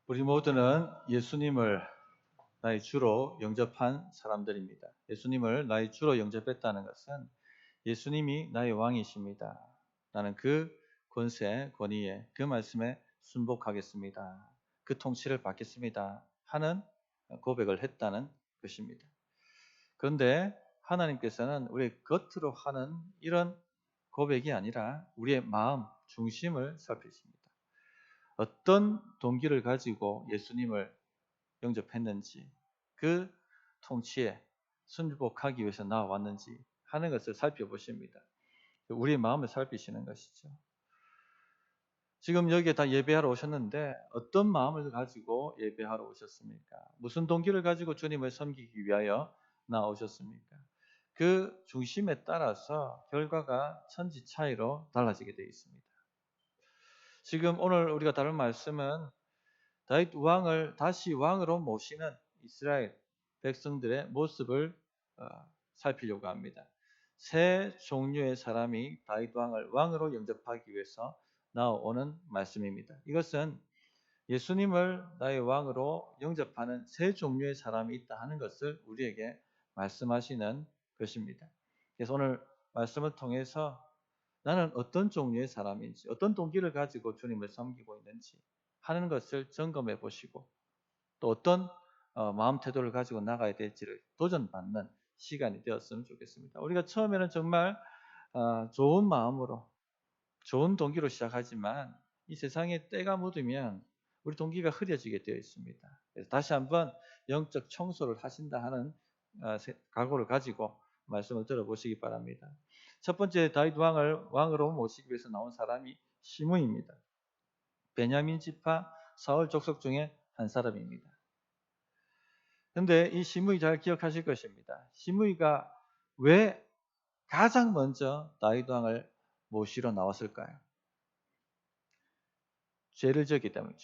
우리 모두는 예수님을 나의 주로 영접한 사람들입니다. 예수님을 나의 주로 영접했다는 것은 예수님이 나의 왕이십니다. 나는 그 권세, 권위에, 그 말씀에 순복하겠습니다. 그 통치를 받겠습니다. 하는 고백을 했다는 것입니다. 그런데 하나님께서는 우리의 겉으로 하는 이런 고백이 아니라 우리의 마음, 중심을 살피십니다. 어떤 동기를 가지고 예수님을 영접했는지, 그 통치에 순복하기 위해서 나왔는지 하는 것을 살펴보십니다. 우리의 마음을 살피시는 것이죠. 지금 여기에 다 예배하러 오셨는데 어떤 마음을 가지고 예배하러 오셨습니까? 무슨 동기를 가지고 주님을 섬기기 위하여 나오셨습니까? 그 중심에 따라서 결과가 천지 차이로 달라지게 되어 있습니다. 지금 오늘 우리가 다룰 말씀은 다윗 왕을 다시 왕으로 모시는 이스라엘 백성들의 모습을 살피려고 합니다. 세 종류의 사람이 다윗 왕을 왕으로 영접하기 위해서 나오는 말씀입니다. 이것은 예수님을 나의 왕으로 영접하는 세 종류의 사람이 있다 하는 것을 우리에게 말씀하시는 것입니다. 그래서 오늘 말씀을 통해서 나는 어떤 종류의 사람인지, 어떤 동기를 가지고 주님을 섬기고 있는지 하는 것을 점검해 보시고 또 어떤 마음 태도를 가지고 나가야 될지를 도전받는 시간이 되었으면 좋겠습니다. 우리가 처음에는 정말 좋은 마음으로 좋은 동기로 시작하지만 이 세상에 때가 묻으면 우리 동기가 흐려지게 되어 있습니다. 그래서 다시 한번 영적 청소를 하신다 하는 각오를 가지고 말씀을 들어보시기 바랍니다. 첫 번째 다윗 왕을 왕으로 모시기 위해서 나온 사람이 시므이입니다. 베냐민 지파 사울 족속 중에 한 사람입니다. 그런데 이 시므이 잘 기억하실 것입니다. 시므이가 왜 가장 먼저 다윗 왕을 모시러 나왔을까요? 죄를 지었기 때문에.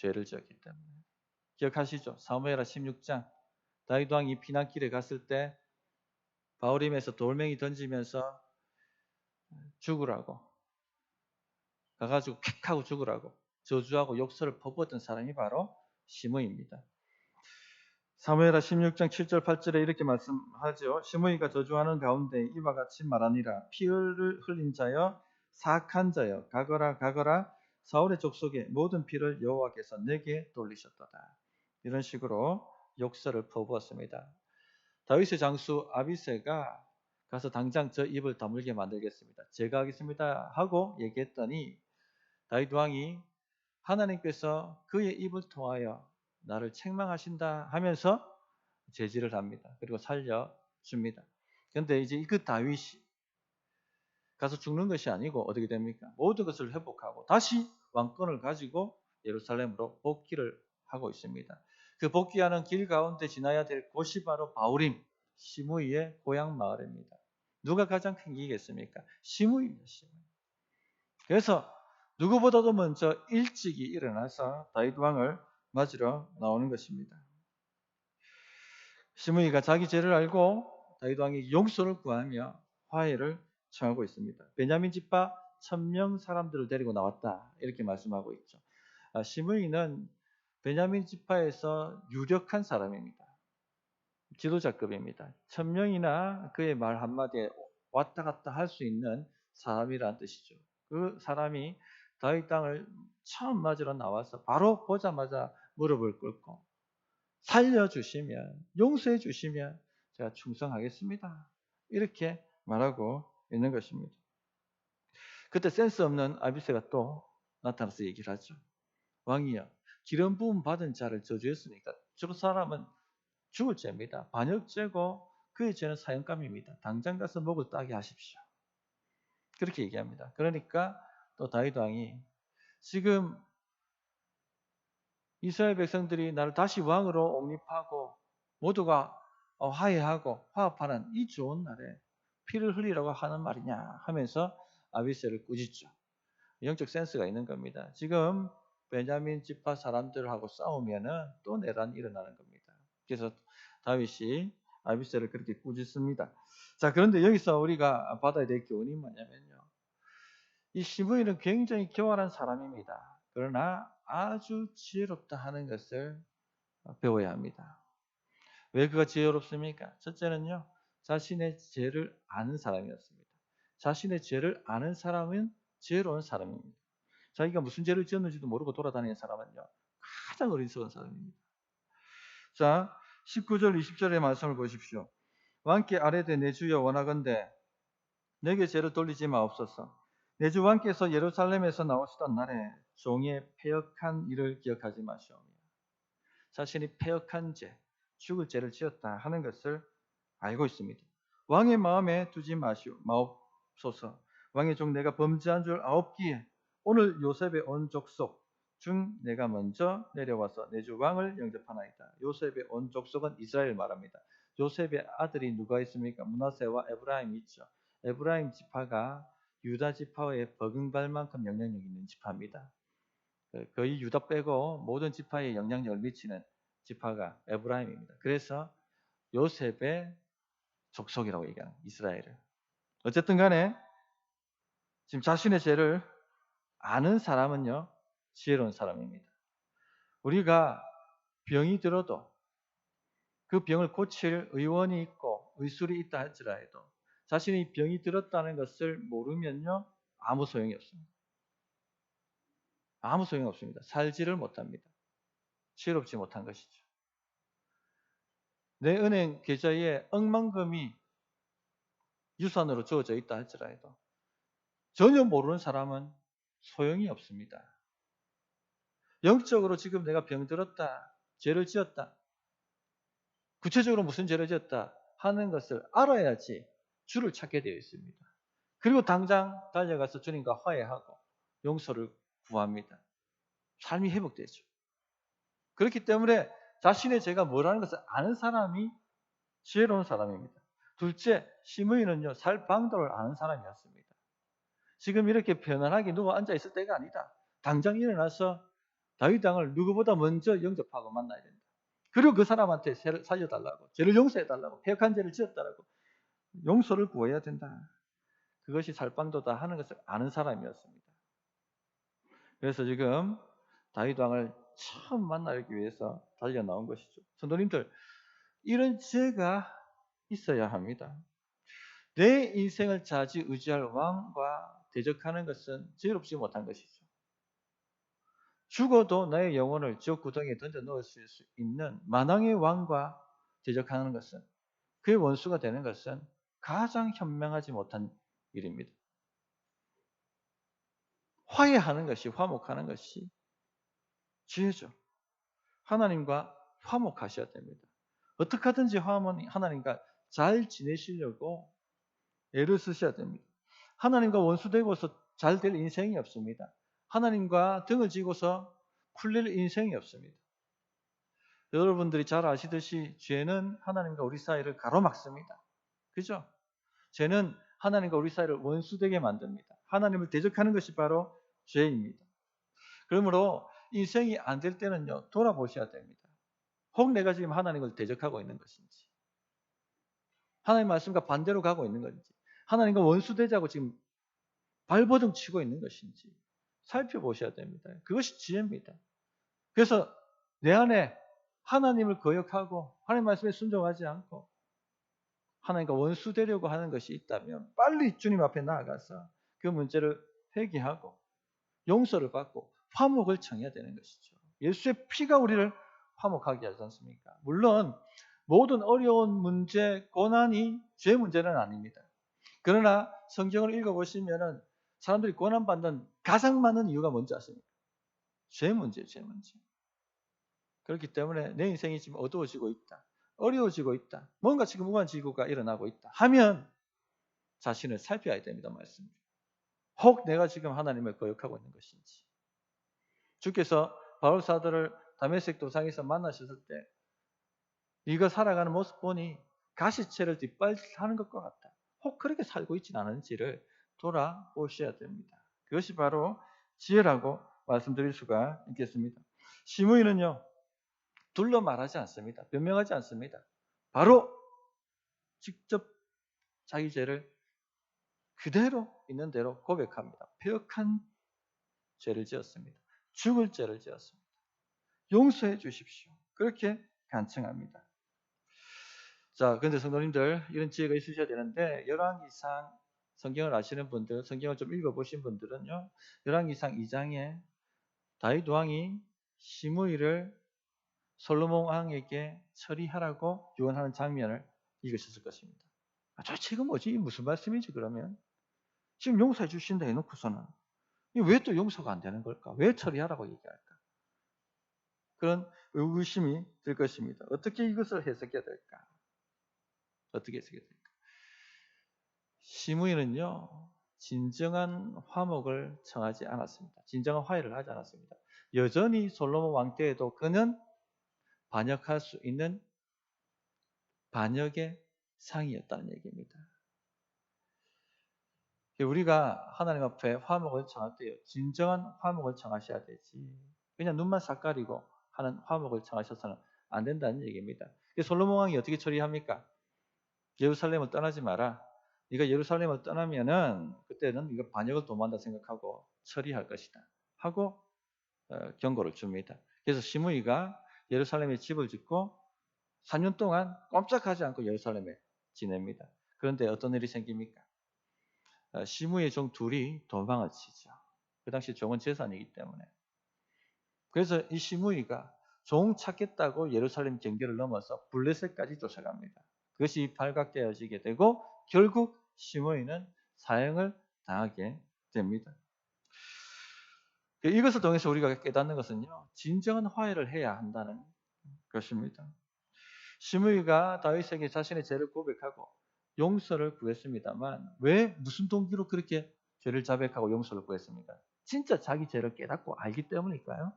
기억하시죠? 사무엘하 16장 다윗 왕이 피난길에 갔을 때 바울임에서 돌멩이 던지면서 죽으라고 가가지고 킥 하고 죽으라고 저주하고 욕설을 퍼부었던 사람이 바로 시므이입니다. 사무엘하 16장 7절 8절에 이렇게 말씀하죠. 시므이가 저주하는 가운데 이와 같이 말하니라. 피를 흘린 자여 사악한 자여 가거라 사울의 족속의 모든 피를 여호와께서 내게 돌리셨도다. 이런 식으로 욕설을 퍼부었습니다. 다윗의 장수 아비새가 가서 당장 저 입을 다물게 만들겠습니다. 제가 하겠습니다 하고 얘기했더니 다윗 왕이 하나님께서 그의 입을 통하여 나를 책망하신다 하면서 제지를 합니다. 그리고 살려줍니다. 그런데 이제 그 다윗이 가서 죽는 것이 아니고 어떻게 됩니까? 모든 것을 회복하고 다시 왕권을 가지고 예루살렘으로 복귀를 하고 있습니다. 그 복귀하는 길 가운데 지나야 될 곳이 바로 바울임, 시므이의 고향 마을입니다. 누가 가장 큰 기겠습니까? 시므이입니다. 그래서 누구보다도 먼저 일찍이 일어나서 다윗 왕을 맞으러 나오는 것입니다. 시므이가 자기 죄를 알고 다윗 왕이 용서를 구하며 화해를 청하고 있습니다. 베냐민 지파 1000명 사람들을 데리고 나왔다 이렇게 말씀하고 있죠. 시므이는 베냐민 지파에서 유력한 사람입니다. 지도자급입니다. 1000명이나 그의 말 한마디에 왔다 갔다 할 수 있는 사람이라는 뜻이죠. 그 사람이 다윗 땅을 처음 맞으러 나와서 바로 보자마자 무릎을 꿇고 살려주시면, 용서해 주시면 제가 충성하겠습니다. 이렇게 말하고 있는 것입니다. 그때 센스 없는 아비새가 또 나타나서 얘기를 하죠. 왕이여, 기름 부음 받은 자를 저주했으니까 저 사람은 죽을 죄입니다. 반역죄고 그의 죄는 사형감입니다. 당장 가서 목을 따게 하십시오. 그렇게 얘기합니다. 그러니까 또 다윗 왕이 지금 이스라엘 백성들이 나를 다시 왕으로 옹립하고 모두가 화해하고 화합하는 이 좋은 날에 피를 흘리라고 하는 말이냐 하면서 아비새를 꾸짖죠. 영적 센스가 있는 겁니다. 지금 베냐민 지파 사람들하고 싸우면은 또 내란이 일어나는 겁니다. 그래서 다윗이 아비새를 그렇게 꾸짖습니다. 자, 그런데 여기서 우리가 받아야 될 교훈이 뭐냐면요. 이 시므이는 굉장히 교활한 사람입니다. 그러나 아주 지혜롭다 하는 것을 배워야 합니다. 왜 그가 지혜롭습니까? 첫째는요, 자신의 죄를 아는 사람이었습니다. 자신의 죄를 아는 사람은 지혜로운 사람입니다. 자기가 무슨 죄를 지었는지도 모르고 돌아다니는 사람은요, 가장 어리석은 사람입니다. 자, 19절, 20절의 말씀을 보십시오. 왕께 아뢰되 내 주여 원하건대 내게 죄를 돌리지 마옵소서. 내 주 왕께서 예루살렘에서 나오시던 날에 종의 패역한 일을 기억하지 마시오며. 자신이 패역한 죄, 죽을 죄를 지었다 하는 것을 알고 있습니다. 왕의 마음에 두지 마옵소서. 왕의 종 내가 범죄한 줄 아옵기에 오늘 요셉의 온 족속 중 내가 먼저 내려와서 내 주 왕을 영접하나이다. 요셉의 온 족속은 이스라엘 말합니다. 요셉의 아들이 누가 있습니까? 므낫세와 에브라임이 있죠. 에브라임 지파가 유다 지파에 버금갈 만큼 영향력 있는 지파입니다. 거의 유다 빼고 모든 지파에 영향력을 미치는 지파가 에브라임입니다. 그래서 요셉의 족속이라고 얘기하는 이스라엘을. 어쨌든 간에 지금 자신의 죄를 아는 사람은요, 지혜로운 사람입니다. 우리가 병이 들어도 그 병을 고칠 의원이 있고 의술이 있다 할지라도 자신이 병이 들었다는 것을 모르면요, 아무 소용이 없습니다. 아무 소용이 없습니다. 살지를 못합니다. 지혜롭지 못한 것이죠. 내 은행 계좌에 억만금이 유산으로 주어져 있다 할지라도 전혀 모르는 사람은 소용이 없습니다. 영적으로 지금 내가 병들었다, 죄를 지었다, 구체적으로 무슨 죄를 지었다 하는 것을 알아야지 주를 찾게 되어 있습니다. 그리고 당장 달려가서 주님과 화해하고 용서를 구합니다. 삶이 회복되죠. 그렇기 때문에 자신의 죄가 뭐라는 것을 아는 사람이 지혜로운 사람입니다. 둘째, 시므이는요, 살 방도를 아는 사람이었습니다. 지금 이렇게 편안하게 누워 앉아 있을 때가 아니다. 당장 일어나서 다윗 왕을 누구보다 먼저 영접하고 만나야 된다. 그리고 그 사람한테 죄를 살려달라고, 죄를 용서해달라고, 패역한 죄를 지었다라고 용서를 구해야 된다. 그것이 살방도다 하는 것을 아는 사람이었습니다. 그래서 지금 다윗 왕을 처음 만나기 위해서 달려 나온 것이죠. 성도님들, 이런 죄가 있어야 합니다. 내 인생을 좌지우지할 왕과 대적하는 것은 지혜롭지 못한 것이죠. 죽어도 나의 영혼을 지옥 구덩이에 던져 넣을 수 있는 만왕의 왕과 대적하는 것은, 그의 원수가 되는 것은 가장 현명하지 못한 일입니다. 화해하는 것이, 화목하는 것이 지혜죠. 하나님과 화목하셔야 됩니다. 어떻게 하든지 하나님과 잘 지내시려고 애를 쓰셔야 됩니다. 하나님과 원수되고서 잘 될 인생이 없습니다. 하나님과 등을 지고서 풀릴 인생이 없습니다. 여러분들이 잘 아시듯이 죄는 하나님과 우리 사이를 가로막습니다. 그죠? 죄는 하나님과 우리 사이를 원수되게 만듭니다. 하나님을 대적하는 것이 바로 죄입니다. 그러므로 인생이 안 될 때는요, 돌아보셔야 됩니다. 혹 내가 지금 하나님을 대적하고 있는 것인지, 하나님 말씀과 반대로 가고 있는 건지, 하나님과 원수되자고 지금 발버둥 치고 있는 것인지 살펴보셔야 됩니다. 그것이 지혜입니다. 그래서 내 안에 하나님을 거역하고 하나님 말씀에 순종하지 않고 하나님과 원수되려고 하는 것이 있다면 빨리 주님 앞에 나아가서 그 문제를 회개하고 용서를 받고 화목을 청해야 되는 것이죠. 예수의 피가 우리를 화목하게 하지 않습니까? 물론 모든 어려운 문제, 고난이 죄 문제는 아닙니다. 그러나 성경을 읽어보시면 사람들이 고난받는 가장 많은 이유가 뭔지 아십니까? 죄 문제예요, 죄 문제. 그렇기 때문에 내 인생이 지금 어두워지고 있다, 어려워지고 있다, 뭔가 지금 무관지구가 일어나고 있다 하면 자신을 살펴야 됩니다. 말씀입니다. 혹 내가 지금 하나님을 거역하고 있는 것인지. 주께서 바울 사도를 다메섹 도상에서 만나셨을 때 네가 살아가는 모습 보니 가시채를 뒷발하는 것과 같다. 혹 그렇게 살고 있지는 않은지를 돌아보셔야 됩니다. 그것이 바로 지혜라고 말씀드릴 수가 있겠습니다. 시므이는요, 둘러 말하지 않습니다. 변명하지 않습니다. 바로 직접 자기 죄를 그대로 있는 대로 고백합니다. 패역한 죄를 지었습니다. 죽을 죄를 지었습니다. 용서해 주십시오. 그렇게 간청합니다. 자, 그런데 성도님들 이런 지혜가 있으셔야 되는데 열왕기상 성경을 아시는 분들, 성경을 좀 읽어보신 분들은요, 열왕기상 2장에 다윗 왕이 시므이를 솔로몬 왕에게 처리하라고 유언하는 장면을 읽으셨을 것입니다. 도대체 이거 뭐지? 이게 무슨 말씀이지 그러면? 지금 용서해 주신다 해놓고서는 왜 또 용서가 안 되는 걸까? 왜 처리하라고 얘기할까? 그런 의구심이 들 것입니다. 어떻게 이것을 해석해야 될까? 어떻게 해석해야 될까? 시므이는요, 진정한 화목을 청하지 않았습니다. 진정한 화해를 하지 않았습니다. 여전히 솔로몬 왕 때에도 그는 반역할 수 있는 반역의 상이었다는 얘기입니다. 우리가 하나님 앞에 화목을 청할 때요, 진정한 화목을 청하셔야 되지. 그냥 눈만 싹 가리고 하는 화목을 청하셔서는 안 된다는 얘기입니다. 솔로몬 왕이 어떻게 처리합니까? 예루살렘을 떠나지 마라. 네가 예루살렘을 떠나면은 그때는 네가 반역을 도모한다 생각하고 처리할 것이다. 하고 경고를 줍니다. 그래서 시므이가 예루살렘에 집을 짓고 3년 동안 꼼짝하지 않고 예루살렘에 지냅니다. 그런데 어떤 일이 생깁니까? 시므이의 종 둘이 도망을 치죠. 그 당시 종은 재산이기 때문에. 그래서 이 시므이가 종 찾겠다고 예루살렘 경계를 넘어서 블레셋까지 쫓아갑니다. 그것이 발각되어지게 되고 결국 시므이는 사형을 당하게 됩니다. 이것을 통해서 우리가 깨닫는 것은요, 진정한 화해를 해야 한다는 것입니다. 시므이가 다윗에게 자신의 죄를 고백하고 용서를 구했습니다만 왜 무슨 동기로 그렇게 죄를 자백하고 용서를 구했습니까? 진짜 자기 죄를 깨닫고 알기 때문일까요?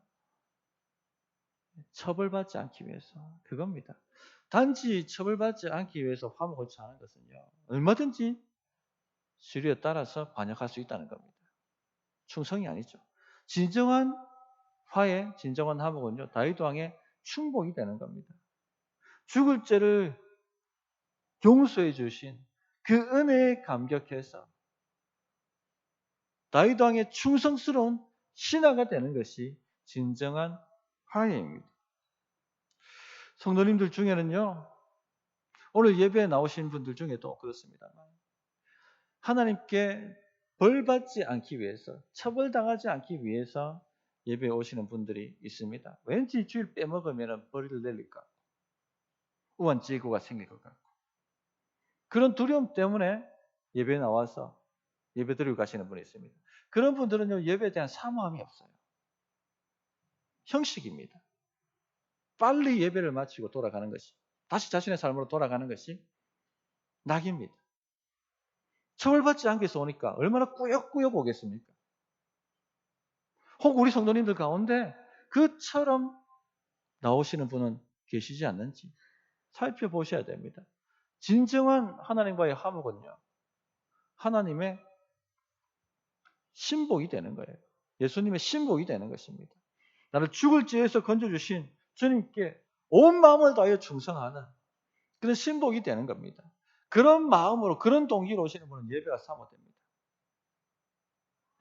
처벌받지 않기 위해서 그겁니다. 단지 처벌받지 않기 위해서 화목을 청하는 것은요, 얼마든지 시류에 따라서 반역할 수 있다는 겁니다. 충성이 아니죠. 진정한 화해, 진정한 화목은요, 다윗 왕의 충복이 되는 겁니다. 죽을 죄를 용서해 주신 그 은혜에 감격해서 다윗 왕의 충성스러운 신하가 되는 것이 진정한 화해입니다. 성도님들 중에는요, 오늘 예배에 나오신 분들 중에도 그렇습니다만 하나님께 벌받지 않기 위해서, 처벌당하지 않기 위해서 예배에 오시는 분들이 있습니다. 왠지 주일 빼먹으면 벌을 내릴 것 같고 우환지고가 생길 것 같고 그런 두려움 때문에 예배에 나와서 예배 드리고 가시는 분이 있습니다. 그런 분들은요, 예배에 대한 사모함이 없어요. 형식입니다. 빨리 예배를 마치고 돌아가는 것이, 다시 자신의 삶으로 돌아가는 것이 낙입니다. 처벌받지 않기 위해서 오니까 얼마나 꾸역꾸역 오겠습니까? 혹 우리 성도님들 가운데 그처럼 나오시는 분은 계시지 않는지 살펴보셔야 됩니다. 진정한 하나님과의 화목은요, 하나님의 신복이 되는 거예요. 예수님의 신복이 되는 것입니다. 나를 죽을 죄에서 건져주신 주님께 온 마음을 다하여 충성하는 그런 신복이 되는 겁니다. 그런 마음으로, 그런 동기로 오시는 분은 예배가 사모됩니다.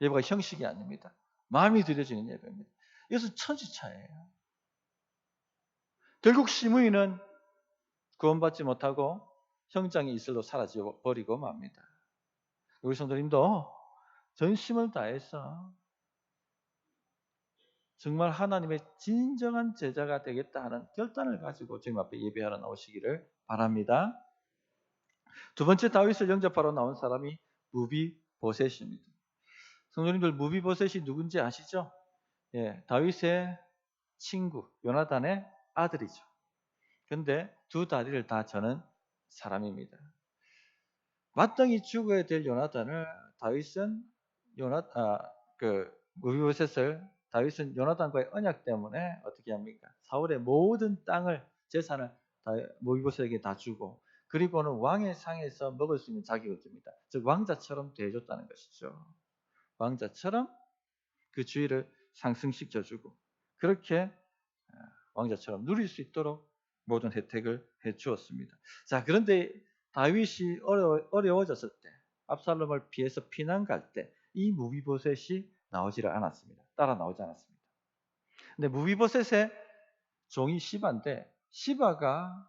예배가 형식이 아닙니다. 마음이 들여지는 예배입니다. 이것은 천지차예요. 결국 시므이는 구원받지 못하고 형장의 이슬로 사라져 버리고 맙니다. 우리 성도님도 전심을 다해서 정말 하나님의 진정한 제자가 되겠다 하는 결단을 가지고 주님 앞에 예배하러 나오시기를 바랍니다. 두 번째 다윗을 영접하러 나온 사람이 무비보셋입니다. 성도님들, 무비보셋이 누군지 아시죠? 예, 다윗의 친구 요나단의 아들이죠. 그런데 두 다리를 다 저는 사람입니다. 마땅히 죽어야 될 요나단을 다윗은 무비보셋을 다윗은 요나단과의 언약 때문에 어떻게 합니까? 사울의 모든 땅을, 재산을 무비보셋에게 다 주고, 그리고는 왕의 상에서 먹을 수 있는 자격을 줍니다. 즉 왕자처럼 대해줬다는 것이죠. 왕자처럼 그 주위를 상승시켜주고 그렇게 왕자처럼 누릴 수 있도록 모든 혜택을 해주었습니다. 자, 그런데 다윗이 어려워졌을 때, 압살롬을 피해서 피난 갈 때 이 무비보셋이 나오지를 않았습니다. 따라 나오지 않았습니다. 근데 무비보셋의 종이 시바인데 시바가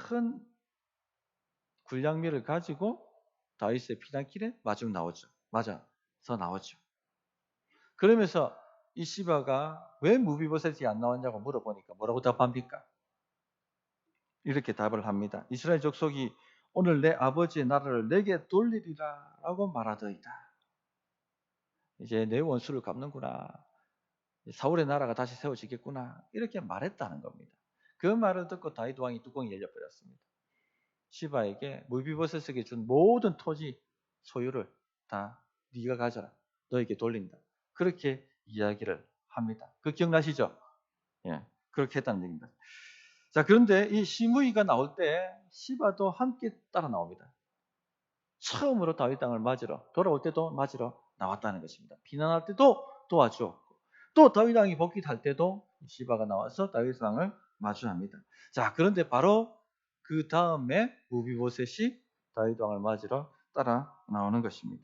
큰 굴량미를 가지고 다윗의 피난길에 맞아서 나오죠. 그러면서 이 시바가 왜 무비보셋이 안 나왔냐고 물어보니까 뭐라고 답합니까? 이렇게 답을 합니다. 이스라엘 족속이 오늘 내 아버지의 나라를 내게 돌리리라 라고 말하더이다. 이제 내 원수를 갚는구나. 사울의 나라가 다시 세워지겠구나. 이렇게 말했다는 겁니다. 그 말을 듣고 다윗 왕이 뚜껑이 열려버렸습니다. 시바에게 무비보셋에게 준 모든 토지 소유를 다 네가 가져라. 너에게 돌린다. 그렇게 이야기를 합니다. 그 기억나시죠? 예, 그렇게 했다는 얘기입니다. 자, 그런데 이 시므이가 나올 때 시바도 함께 따라 나옵니다. 처음으로 다윗 땅을 맞으러, 돌아올 때도 맞으러 나왔다는 것입니다. 피난할 때도 도와주었고, 또 다윗 왕이 복귀할 때도 시바가 나와서 다윗 왕을 마주합니다. 자, 그런데 바로 그 다음에 무비보셋이 다윗 왕을 맞으러 따라 나오는 것입니다.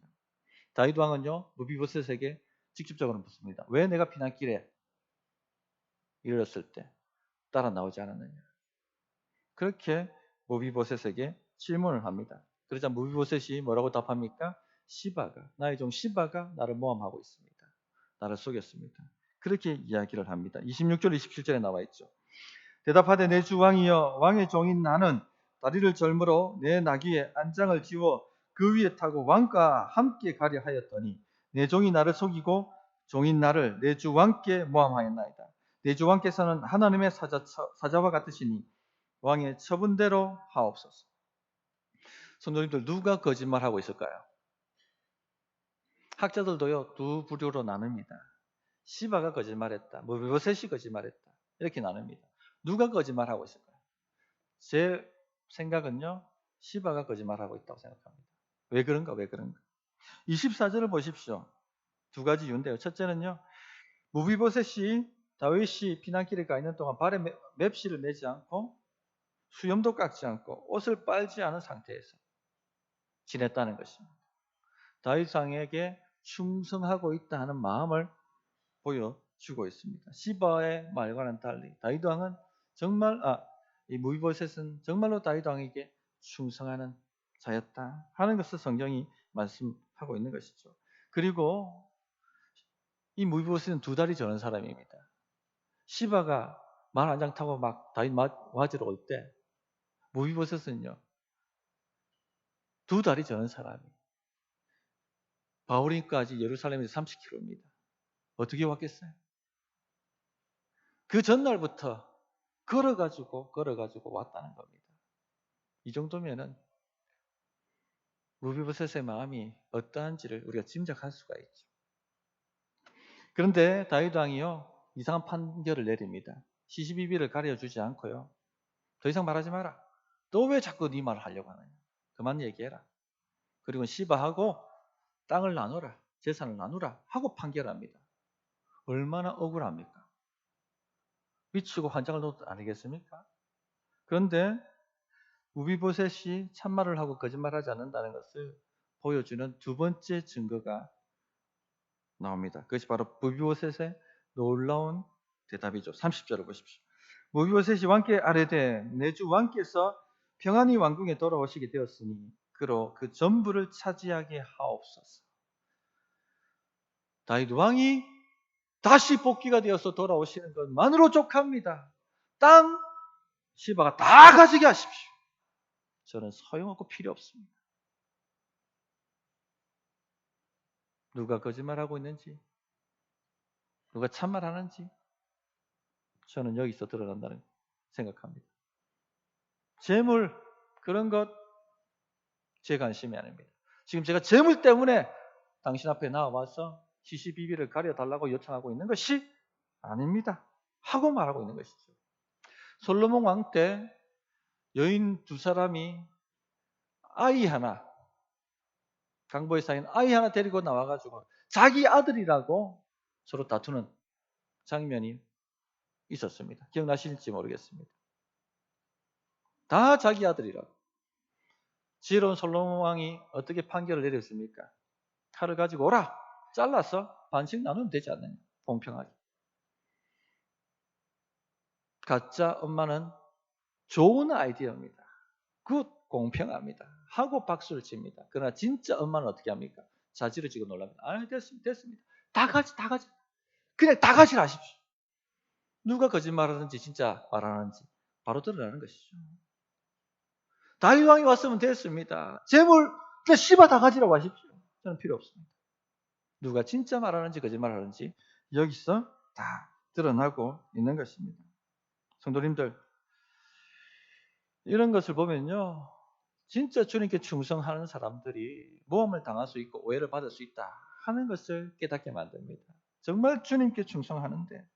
다윗 왕은요, 무비보셋에게 직접적으로 묻습니다. 왜 내가 피난길에 이르렀을 때 따라 나오지 않았느냐? 그렇게 무비보셋에게 질문을 합니다. 그러자 무비보셋이 뭐라고 답합니까? 나의 종 시바가 나를 모함하고 있습니다. 나를 속였습니다. 그렇게 이야기를 합니다. 26절, 27절에 나와 있죠. 대답하되 내 주 왕이여, 왕의 종인 나는 다리를 절므로 내 나귀에 안장을 지워 그 위에 타고 왕과 함께 가려 하였더니 내 종이 나를 속이고 종인 나를 내 주 왕께 모함하였나이다. 내 주 왕께서는 하나님의 사자와 같으시니 왕의 처분대로 하옵소서. 성도님들, 누가 거짓말하고 있을까요? 학자들도요, 두 부류로 나눕니다. 시바가 거짓말했다, 무비보셋이 거짓말했다, 이렇게 나눕니다. 누가 거짓말하고 있을까요? 제 생각은요, 시바가 거짓말하고 있다고 생각합니다. 왜 그런가? 24절을 보십시오. 두 가지 이유인데요. 첫째는요, 무비보셋이 다윗이 피난길에 가 있는 동안 발에 맵시를 매지 않고 수염도 깎지 않고 옷을 빨지 않은 상태에서 지냈다는 것입니다. 다윗 왕에게 충성하고 있다 하는 마음을 보여주고 있습니다. 시바의 말과는 달리 다윗 왕은 이 무비보셋은 정말로 다윗 왕에게 충성하는 자였다 하는 것을 성경이 말씀하고 있는 것이죠. 그리고 이 무비보셋은 두 다리 저는 사람입니다. 시바가 말 한 장 타고 막 다윗 맞으러 올 때 무비보셋은요, 두 다리 저는 사람이에요. 바울인까지 예루살렘에서 30km입니다. 어떻게 왔겠어요? 그 전날부터 걸어가지고 왔다는 겁니다. 이 정도면은 무비보셋의 마음이 어떠한지를 우리가 짐작할 수가 있죠. 그런데 다윗 왕이요, 이상한 판결을 내립니다. 시시비비를 가려주지 않고요, 더 이상 말하지 마라. 너 왜 자꾸 네 말을 하려고 하느냐? 그만 얘기해라. 그리고 시바하고 땅을 나누라, 재산을 나누라 하고 판결합니다. 얼마나 억울합니까? 미치고 환장을 놓은 것 아니겠습니까? 그런데 무비보셋이 참말을 하고 거짓말하지 않는다는 것을 보여주는 두 번째 증거가 나옵니다. 그것이 바로 무비보셋의 놀라운 대답이죠. 30절을 보십시오. 무비보셋이 왕께 아뢰되 내 주 왕께서 평안히 왕궁에 돌아오시게 되었으니 그로 그 전부를 차지하게 하옵소서. 다윗 왕이 다시 복귀가 되어서 돌아오시는 것만으로 족합니다. 땅 시바가 다 가지게 하십시오. 저는 소용없고 필요 없습니다. 누가 거짓말하고 있는지, 누가 참말하는지 저는 여기서 드러난다는 생각합니다. 재물, 그런 것 제 관심이 아닙니다. 지금 제가 재물 때문에 당신 앞에 나와서 시시비비를 가려달라고 요청하고 있는 것이 아닙니다. 하고 말하고 있는 것이죠. 솔로몬 왕 때 여인 두 사람이 아이 하나, 강보의 사인 아이 하나 데리고 나와가지고 자기 아들이라고 서로 다투는 장면이 있었습니다. 기억나실지 모르겠습니다. 다 자기 아들이라고. 지혜로운 솔로몬 왕이 어떻게 판결을 내렸습니까? 칼을 가지고 오라, 잘라서 반씩 나누면 되지 않느냐, 공평하게. 가짜 엄마는 좋은 아이디어입니다. 굿, 공평합니다. 하고 박수를 칩니다. 그러나 진짜 엄마는 어떻게 합니까? 자지러지고 놀랍니다. 아, 됐습니다. 다 같이. 그냥 다 같이 하십시오. 누가 거짓말하는지 진짜 말하는지 바로 드러나는 것이죠. 다윗 왕이 왔으면 됐습니다. 재물 그냥 씹어 다 가지라고 하십시오. 저는 필요 없습니다. 누가 진짜 말하는지 거짓말하는지 여기서 다 드러나고 있는 것입니다. 성도님들, 이런 것을 보면요, 진짜 주님께 충성하는 사람들이 모함을 당할 수 있고 오해를 받을 수 있다 하는 것을 깨닫게 만듭니다. 정말 주님께 충성하는데,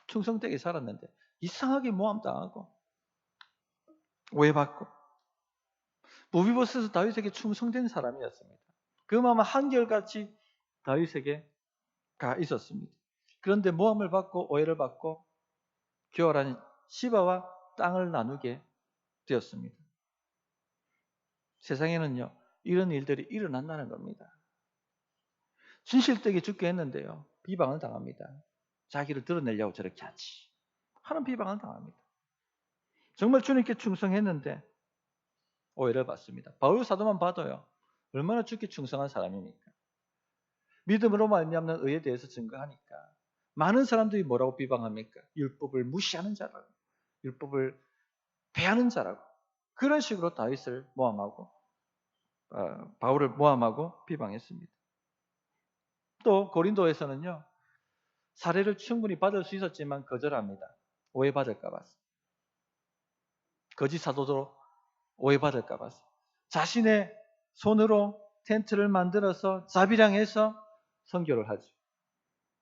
충성되게 살았는데 이상하게 모함 당하고 오해받고. 무비보스는 다윗에게 충성된 사람이었습니다. 그 마음은 한결같이 다윗에게 가 있었습니다. 그런데 모함을 받고 오해를 받고 교활한 시바와 땅을 나누게 되었습니다. 세상에는요, 이런 일들이 일어난다는 겁니다. 진실되게 죽게 했는데요, 비방을 당합니다. 자기를 드러내려고 저렇게 하지 하는 비방을 당합니다. 정말 주님께 충성했는데 오해를 받습니다. 바울 사도만 봐도요, 얼마나 주께 충성한 사람입니까? 믿음으로 말미암는 의에 대해서 증거하니까 많은 사람들이 뭐라고 비방합니까? 율법을 무시하는 자라고, 율법을 배하는 자라고. 그런 식으로 다윗을 모함하고 바울을 모함하고 비방했습니다. 또 고린도에서는요, 사례를 충분히 받을 수 있었지만 거절합니다. 오해받을까 봐서. 거짓 사도도 오해받을까 봐서. 자신의 손으로 텐트를 만들어서 자비량해서 선교를 하죠.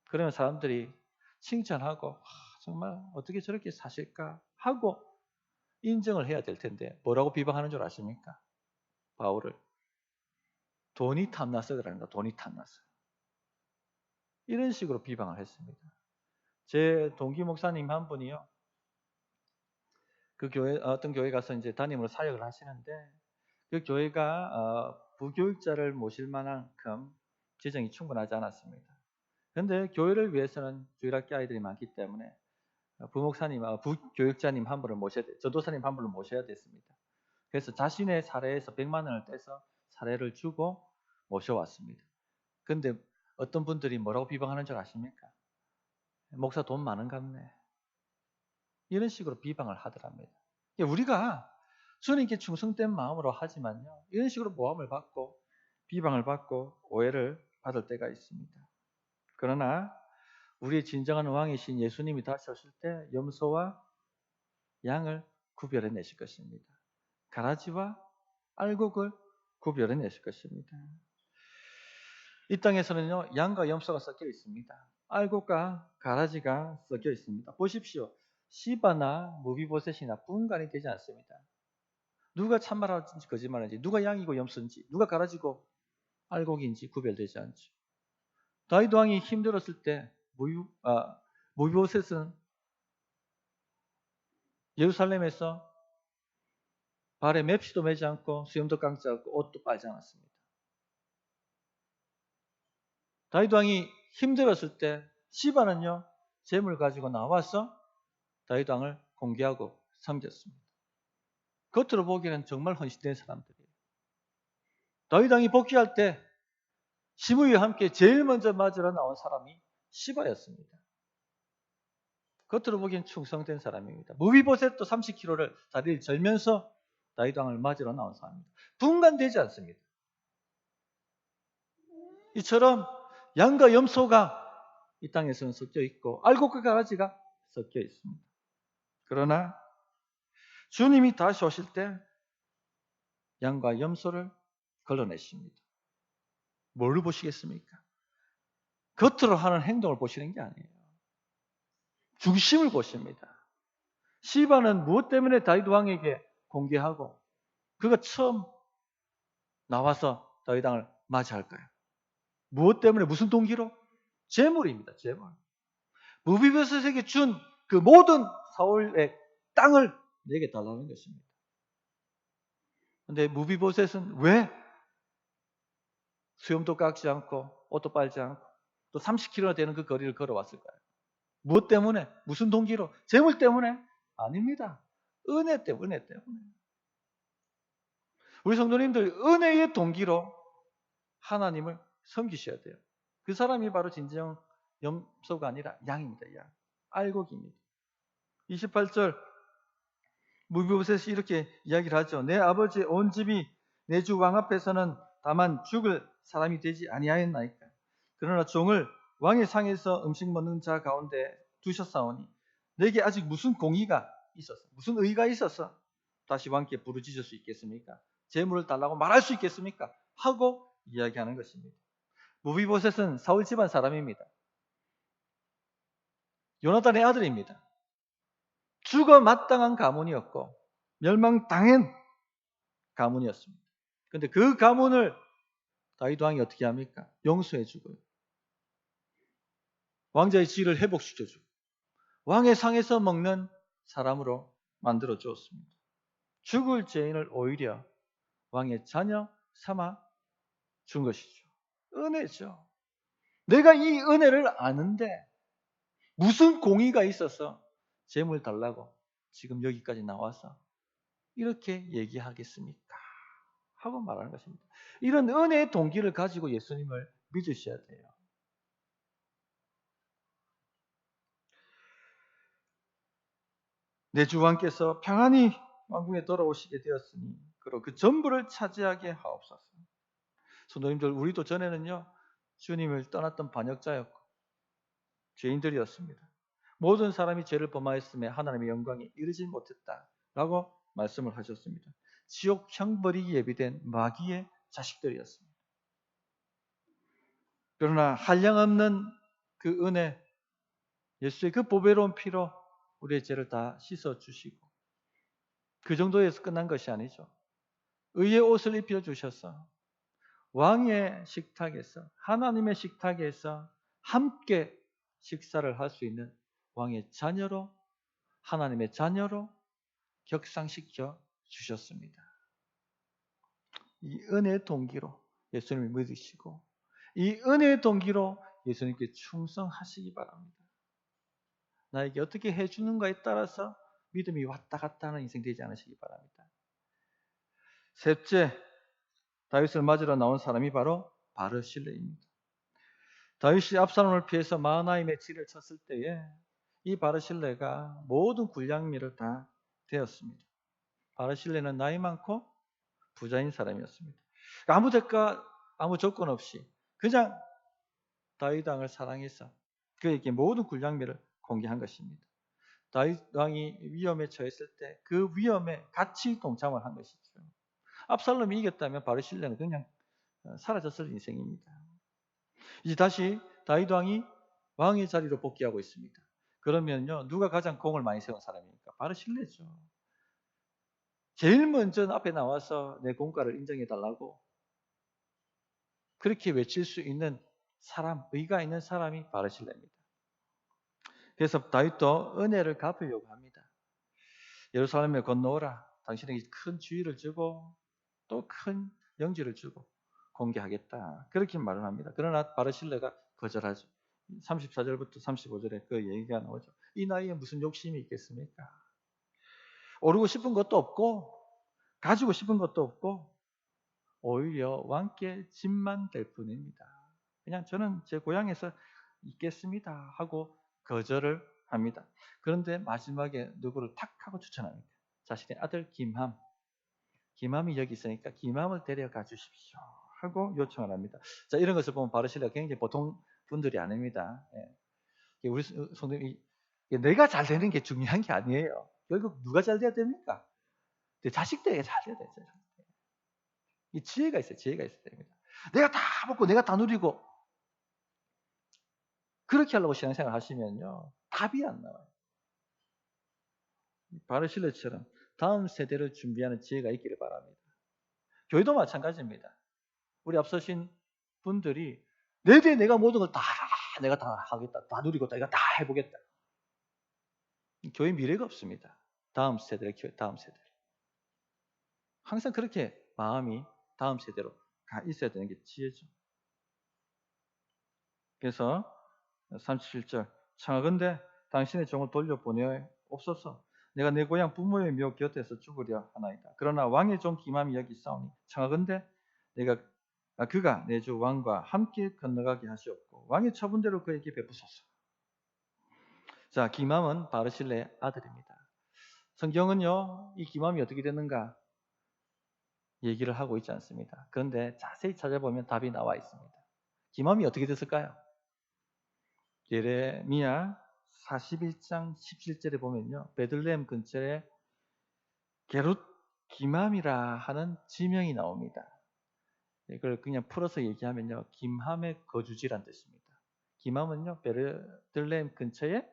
그러면 사람들이 칭찬하고 정말 어떻게 저렇게 사실까 하고 인정을 해야 될 텐데 뭐라고 비방하는 줄 아십니까? 바울을 돈이 탐나서 그러는가, 돈이 탐나서. 이런 식으로 비방을 했습니다. 제 동기 목사님 한 분이요, 그 교회, 어떤 교회 가서 이제 담임으로 사역을 하시는데, 그 교회가 부교육자를 모실 만큼 재정이 충분하지 않았습니다. 그런데 교회를 위해서는 주일학교 아이들이 많기 때문에 부목사님, 부교육자님 한 분을 모셔야 돼, 전도사님 한 분을 모셔야 됐습니다. 그래서 자신의 사례에서 100만 원을 떼서 사례를 주고 모셔왔습니다. 그런데 어떤 분들이 뭐라고 비방하는 줄 아십니까? 목사 돈 많은갑네. 이런 식으로 비방을 하더랍니다. 우리가 주님께 충성된 마음으로 하지만요, 이런 식으로 모함을 받고 비방을 받고 오해를 받을 때가 있습니다. 그러나 우리의 진정한 왕이신 예수님이 다시 오실 때 염소와 양을 구별해 내실 것입니다. 가라지와 알곡을 구별해 내실 것입니다. 이 땅에서는요, 양과 염소가 섞여 있습니다. 알곡과 가라지가 섞여 있습니다. 보십시오. 시바나 무비보셋이나 분간이 되지 않습니다. 누가 참말하는지 거짓말하는지, 누가 양이고 염소인지, 누가 가라지고 알곡인지 구별되지 않죠. 다윗 왕이 힘들었을 때 무비보셋은 예루살렘에서 발에 맵시도 매지 않고 수염도 감지 않고 옷도 빨지 않았습니다. 다윗 왕이 힘들었을 때 시바는요, 재물 가지고 나와서 다윗 왕을 공개하고 섬겼습니다. 겉으로 보기에는 정말 헌신된 사람들이에요. 다윗 왕이 복귀할 때 시므이와 함께 제일 먼저 맞으러 나온 사람이 시바였습니다. 겉으로 보기엔 충성된 사람입니다. 무비보셋도 30kg를 다리를 절면서 다윗 왕을 맞으러 나온 사람입니다. 분간되지 않습니다. 이처럼 양과 염소가 이 땅에서는 섞여 있고 알곡과 가라지가 섞여 있습니다. 그러나 주님이 다시 오실 때 양과 염소를 걸러내십니다. 뭘로 보시겠습니까? 겉으로 하는 행동을 보시는 게 아니에요. 중심을 보십니다. 시바는 무엇 때문에 다윗 왕에게 공개하고 그가 처음 나와서 다윗 왕을 맞이할까요? 무엇 때문에, 무슨 동기로? 재물입니다. 재물. 무비보셋에게 준 그 모든 사울의 땅을 내게 달라는 것입니다. 그런데 무비보셋은 왜 수염도 깎지 않고 옷도 빨지 않고 또 30km나 되는 그 거리를 걸어왔을까요? 무엇 때문에? 무슨 동기로? 재물 때문에? 아닙니다. 은혜 때문에, 은혜 때문에. 우리 성도님들 은혜의 동기로 하나님을 섬기셔야 돼요. 그 사람이 바로 진정 염소가 아니라 양입니다. 양. 알곡입니다. 28절 무비보셋이 이렇게 이야기를 하죠. 내 아버지의 온 집이 내 주 왕 앞에서는 다만 죽을 사람이 되지 아니하였나이까. 그러나 종을 왕의 상에서 음식 먹는 자 가운데 두셨사오니 내게 아직 무슨 공의가 있었어? 무슨 의가 있어서 다시 왕께 부르짖을 수 있겠습니까? 재물을 달라고 말할 수 있겠습니까? 하고 이야기하는 것입니다. 무비보셋은 사울 집안 사람입니다. 요나단의 아들입니다. 죽어 마땅한 가문이었고 멸망당한 가문이었습니다. 그런데 그 가문을 다윗 왕이 어떻게 합니까? 용서해 주고요. 왕자의 지위를 회복시켜 주고 왕의 상에서 먹는 사람으로 만들어 주었습니다. 죽을 죄인을 오히려 왕의 자녀 삼아 준 것이죠. 은혜죠. 내가 이 은혜를 아는데 무슨 공의가 있어서 재물 달라고 지금 여기까지 나와서 이렇게 얘기하겠습니까? 하고 말하는 것입니다. 이런 은혜의 동기를 가지고 예수님을 믿으셔야 돼요. 내 주 왕께서 평안히 왕궁에 돌아오시게 되었으니 그리고 그 전부를 차지하게 하옵소서. 성도님들, 우리도 전에는요 주님을 떠났던 반역자였고 죄인들이었습니다. 모든 사람이 죄를 범하였음에 하나님의 영광이 이르지 못했다라고 말씀을 하셨습니다. 지옥 형벌이 예비된 마귀의 자식들이었습니다. 그러나 한량없는 그 은혜, 예수의 그 보배로운 피로 우리의 죄를 다 씻어주시고 그 정도에서 끝난 것이 아니죠. 의의 옷을 입혀주셔서 왕의 식탁에서, 하나님의 식탁에서 함께 식사를 할 수 있는 왕의 자녀로, 하나님의 자녀로 격상시켜 주셨습니다. 이 은혜의 동기로 예수님을 믿으시고 이 은혜의 동기로 예수님께 충성하시기 바랍니다. 나에게 어떻게 해주는가에 따라서 믿음이 왔다 갔다 하는 인생 되지 않으시기 바랍니다. 셋째, 다윗을 맞으러 나온 사람이 바로 바르실레입니다. 다윗이 압살롬을 피해서 마하나임의 질을 쳤을 때에 이 바르실레가 모든 군량미를 다 되었습니다. 바르실레는 나이 많고 부자인 사람이었습니다. 아무 대가, 아무 조건 없이 그냥 다윗 왕을 사랑해서 그에게 모든 군량미를 공개한 것입니다. 다윗 왕이 위험에 처했을 때 그 위험에 같이 동참을 한 것이죠. 압살롬이 이겼다면 바르실레는 그냥 사라졌을 인생입니다. 이제 다시 다윗 왕이 왕의 자리로 복귀하고 있습니다. 그러면요, 누가 가장 공을 많이 세운 사람입니까? 바르실레죠. 제일 먼저 앞에 나와서 내 공과를 인정해 달라고 그렇게 외칠 수 있는 사람, 의가 있는 사람이 바르실레입니다. 그래서 다윗도 은혜를 갚으려고 합니다. 예루살렘에 건너오라. 당신에게 큰 주의를 주고 또 큰 영지를 주고 공개하겠다. 그렇게 말을 합니다. 그러나 바르실레가 거절하죠. 34절부터 35절에 그 얘기가 나오죠. 이 나이에 무슨 욕심이 있겠습니까? 오르고 싶은 것도 없고 가지고 싶은 것도 없고 오히려 왕께 짐만 될 뿐입니다. 그냥 저는 제 고향에서 있겠습니다 하고 거절을 합니다. 그런데 마지막에 누구를 탁 하고 추천합니다. 자신의 아들 김함이 여기 있으니까 김함을 데려가 주십시오 하고 요청을 합니다. 자, 이런 것을 보면 바르실레가 굉장히 보통 분들이 아닙니다. 예. 우리 성도님이 내가 잘 되는 게 중요한 게 아니에요. 결국 누가 잘 돼야 됩니까? 내 자식들에게 잘 돼야 되죠. 이 지혜가 있어요. 지혜가 있어야 됩니다. 내가 다 먹고 내가 다 누리고 그렇게 하려고 신앙생활 하시면요 답이 안 나와요. 바르실레처럼 다음 세대를 준비하는 지혜가 있기를 바랍니다. 교회도 마찬가지입니다. 우리 앞서신 분들이 내 뒤에 내가 모든 걸 다 내가 다 하겠다, 다 누리고 내가 다 해보겠다. 교회 미래가 없습니다. 다음 세대를 다음 세대. 항상 그렇게 마음이 다음 세대로 가 있어야 되는 게 지혜죠. 그래서 37절 청하건대 당신의 종을 돌려보내옵소서. 내가 내 고향 부모의 묘 곁에서 죽으려 하나이다. 그러나 왕의 종 기맘이 여기 있사오니 청하건대 그가 내 주 왕과 함께 건너가게 하시옵고 왕의 처분대로 그에게 베푸소서. 자, 기맘은 바르실레의 아들입니다. 성경은요, 이 기맘이 어떻게 됐는가 얘기를 하고 있지 않습니다. 그런데 자세히 찾아보면 답이 나와 있습니다. 기맘이 어떻게 됐을까요? 예레미야 41장 17절에 보면요, 베들레헴 근처에 게룻 기맘이라 하는 지명이 나옵니다. 이걸 그냥 풀어서 얘기하면요, 김함의 거주지란 뜻입니다. 김함은요, 베들레헴 근처에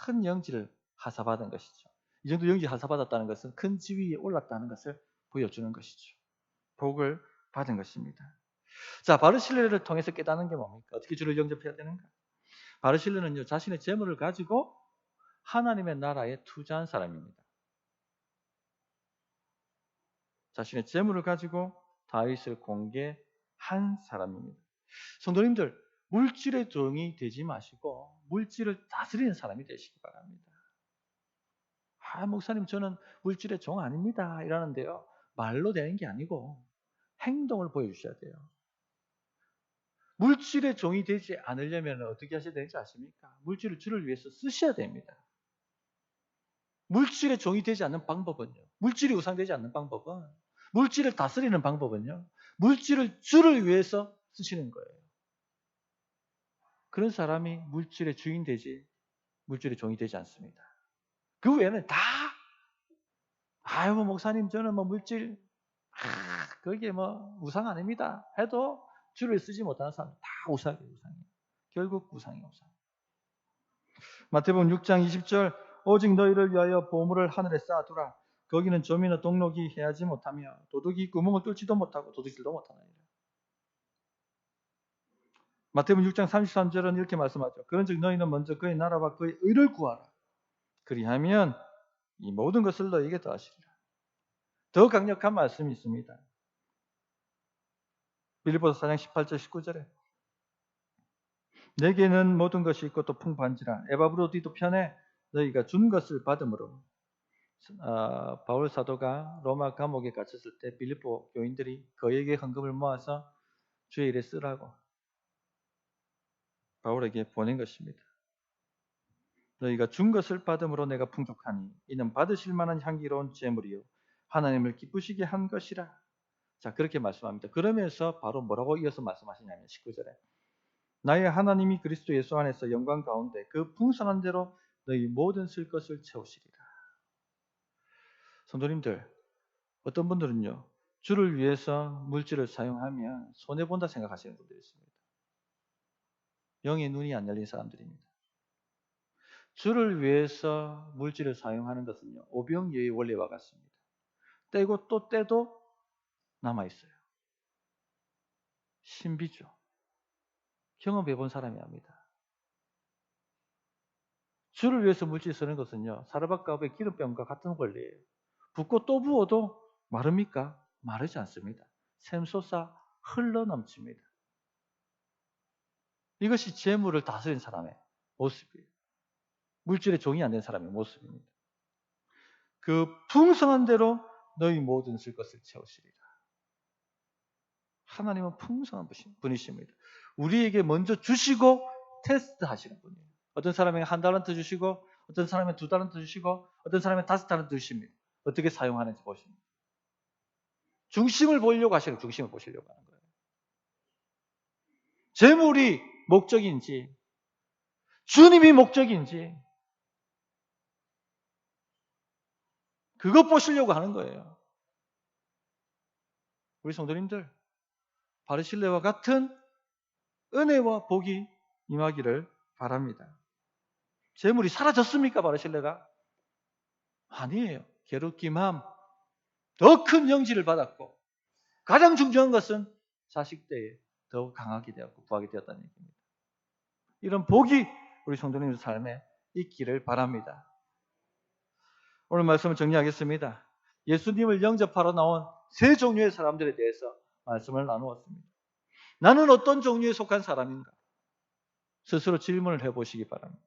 큰 영지를 하사받은 것이죠. 이 정도 영지 하사받았다는 것은 큰 지위에 올랐다는 것을 보여주는 것이죠. 복을 받은 것입니다. 자, 바르실레를 통해서 깨닫는 게 뭡니까? 어떻게 주를 영접해야 되는가? 바르실레는요, 자신의 재물을 가지고 하나님의 나라에 투자한 사람입니다. 자신의 재물을 가지고 다윗을 공개한 사람입니다. 성도님들, 물질의 종이 되지 마시고 물질을 다스리는 사람이 되시기 바랍니다. 목사님, 저는 물질의 종 아닙니다 이러는데요, 말로 되는 게 아니고 행동을 보여주셔야 돼요. 물질의 종이 되지 않으려면 어떻게 하셔야 되는지 아십니까? 물질을 주를 위해서 쓰셔야 됩니다. 물질의 종이 되지 않는 방법은요, 물질이 우상되지 않는 방법은, 물질을 다스리는 방법은요, 물질을 주를 위해서 쓰시는 거예요. 그런 사람이 물질의 주인 되지 물질의 종이 되지 않습니다. 그 외에는 다 목사님, 저는 물질 그게 우상 아닙니다 해도 주를 쓰지 못하는 사람 다 우상이에요. 결국 우상이에요. 마태복음 6장 20절, 오직 너희를 위하여 보물을 하늘에 쌓아두라. 거기는 조미나 동록이 해하지 못하며 도둑이 구멍을 뚫지도 못하고 도둑질도 못하느니라. 마태복음 6장 33절은 이렇게 말씀하죠. 그런즉 너희는 먼저 그의 나라와 그의 의를 구하라. 그리하면 이 모든 것을 너희에게 더하시리라. 더 강력한 말씀이 있습니다. 빌립보서 4장 18절 19절에 내게는 모든 것이 있고 또 풍부한지라 에바브로디도 편에 너희가 준 것을 받음으로. 바울 사도가 로마 감옥에 갇혔을 때 빌립보 교인들이 그에게 헌금을 모아서 주의 일에 쓰라고 바울에게 보낸 것입니다. 너희가 준 것을 받음으로 내가 풍족하니 이는 받으실 만한 향기로운 제물이요 하나님을 기쁘시게 한 것이라. 자, 그렇게 말씀합니다. 그러면서 바로 뭐라고 이어서 말씀하시냐면 19절에 나의 하나님이 그리스도 예수 안에서 영광 가운데 그 풍성한 대로 너희 모든 쓸 것을 채우시리라. 성도님들, 어떤 분들은요, 주를 위해서 물질을 사용하면 손해본다 생각하시는 분들이 있습니다. 영의 눈이 안 열린 사람들입니다. 주를 위해서 물질을 사용하는 것은요, 오병이어의 원리와 같습니다. 떼고 또 떼도 남아있어요. 신비죠. 경험해본 사람이 압니다. 주를 위해서 물질 쓰는 것은요, 사르밧가업의 기름병과 같은 원리예요. 붓고 또 부어도 마릅니까? 마르지 않습니다. 샘솟아 흘러넘칩니다. 이것이 재물을 다스린 사람의 모습이에요. 물질의 종이 안 된 사람의 모습입니다. 그 풍성한 대로 너희 모든 쓸 것을 채우시리라. 하나님은 풍성한 분이십니다. 우리에게 먼저 주시고 테스트 하시는 분이에요. 어떤 사람에게 1달란트 주시고 어떤 사람에게 2달란트 주시고 어떤 사람에게 5달란트 주십니다. 어떻게 사용하는지 보십니다. 중심을 보려고 하시는, 중심을 보시려고 하는 거예요. 재물이 목적인지 주님이 목적인지 그것 보시려고 하는 거예요. 우리 성도님들, 바르실레와 같은 은혜와 복이 임하기를 바랍니다. 재물이 사라졌습니까, 바르실레가? 아니에요. 게룻기맘 더 큰 영지를 받았고 가장 중요한 것은 자식 때에 더욱 강하게 되었고 부하게 되었다는 얘기입니다. 이런 복이 우리 성도님의 삶에 있기를 바랍니다. 오늘 말씀을 정리하겠습니다. 예수님을 영접하러 나온 세 종류의 사람들에 대해서 말씀을 나누었습니다. 나는 어떤 종류에 속한 사람인가? 스스로 질문을 해보시기 바랍니다.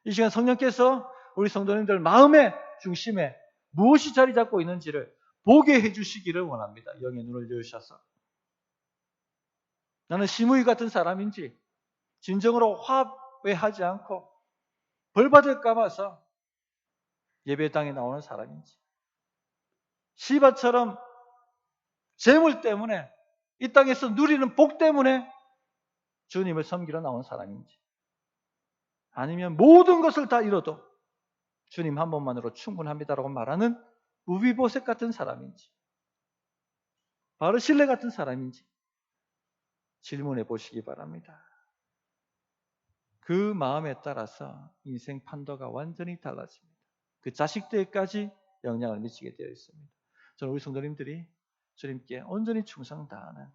이 시간 성령께서 우리 성도님들 마음의 중심에 무엇이 자리 잡고 있는지를 보게 해주시기를 원합니다. 영의 눈을 열으셔서. 나는 시므이 같은 사람인지 진정으로 화해하지 않고 벌받을까 봐서 예배당에 나오는 사람인지, 시바처럼 재물 때문에 이 땅에서 누리는 복 때문에 주님을 섬기러 나온 사람인지, 아니면 모든 것을 다 잃어도 주님 한 번만으로 충분합니다라고 말하는 우비보셋 같은 사람인지, 바르실레 같은 사람인지 질문해 보시기 바랍니다. 그 마음에 따라서 인생 판도가 완전히 달라집니다. 그 자식들까지 영향을 미치게 되어 있습니다. 저는 우리 성도님들이 주님께 온전히 충성 다하는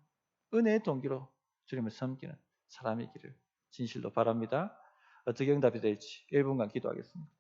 은혜의 동기로 주님을 섬기는 사람이기를 진실로 바랍니다. 어떻게 응답이 될지 1분간 기도하겠습니다.